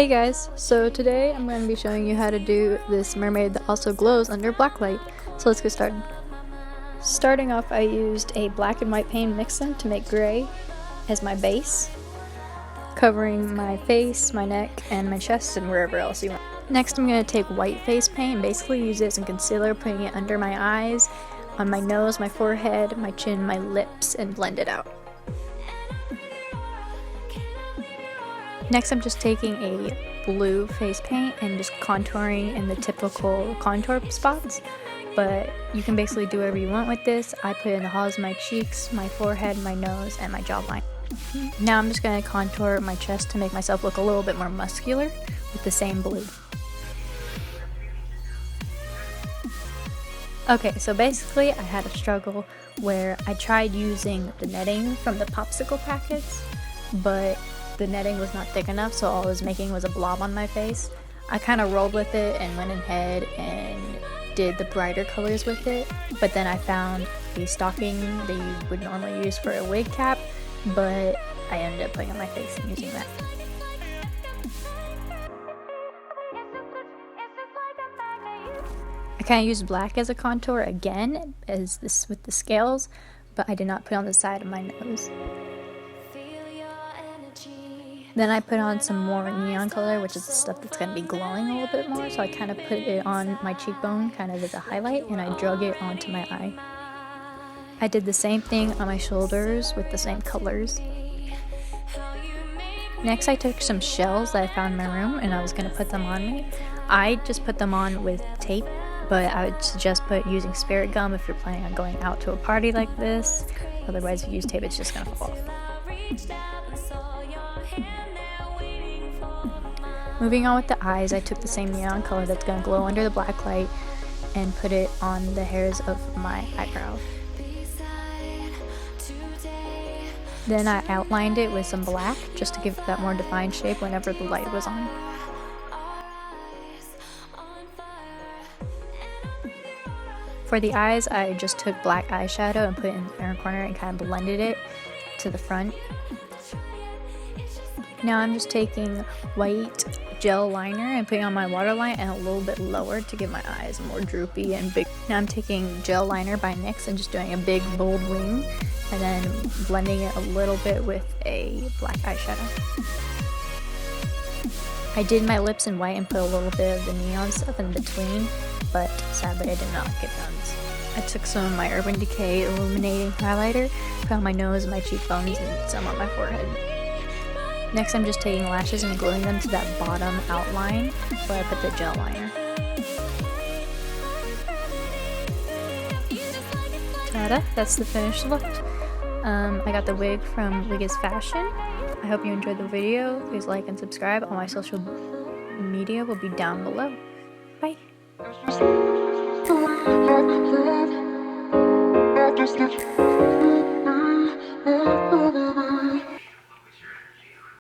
Hey guys, so today I'm going to be showing you how to do this mermaid that also glows under black light. So let's get started. Starting off, I used a black and white paint mix-in to make gray as my base, covering my face, my neck, and my chest, and wherever else you want. Next, I'm going to take white face paint and basically use it as a concealer, putting it under my eyes, on my nose, my forehead, my chin, my lips, and blend it out. Next, I'm just taking a blue face paint and just contouring in the typical contour spots, but you can basically do whatever you want with this. I put it in the hollows of my cheeks, my forehead, my nose, and my jawline. Now I'm just going to contour my chest to make myself look a little bit more muscular with the same blue. Okay, so basically I had a struggle where I tried using the netting from the popsicle packets, but the netting was not thick enough, so all I was making was a blob on my face. I kind of rolled with it and went ahead and did the brighter colors with it, but then I found the stocking that you would normally use for a wig cap, but I ended up putting on my face and using that. I kind of used black as a contour again, as this with the scales, but I did not put on the side of my nose. Then I put on some more neon color, which is the stuff that's going to be glowing a little bit more, so I kind of put it on my cheekbone kind of as a highlight, and I drug it onto my eye. I did the same thing on my shoulders with the same colors. Next, I took some shells that I found in my room and I was going to put them on me. I just put them on with tape, but I would suggest using spirit gum if you're planning on going out to a party like this. Otherwise, if you use tape, it's just going to fall off. Moving on with the eyes, I took the same neon color that's going to glow under the black light and put it on the hairs of my eyebrow. Then I outlined it with some black just to give it that more defined shape whenever the light was on. For the eyes, I just took black eyeshadow and put it in the inner corner and kind of blended it to the front. Now I'm just taking white gel liner and putting on my waterline and a little bit lower to give my eyes more droopy and big. Now I'm taking gel liner by NYX and just doing a big bold wing and then blending it a little bit with a black eyeshadow. I did my lips in white and put a little bit of the neon stuff in between, but sadly I did not get done. I took some of my Urban Decay illuminating highlighter, put on my nose, my cheekbones, and some on my forehead. Next, I'm just taking lashes and gluing them to that bottom outline where I put the gel liner. Ta-da! That's the finished look. I got the wig from Wig is Fashion. I hope you enjoyed the video. Please like and subscribe. All my social media will be down below. Bye!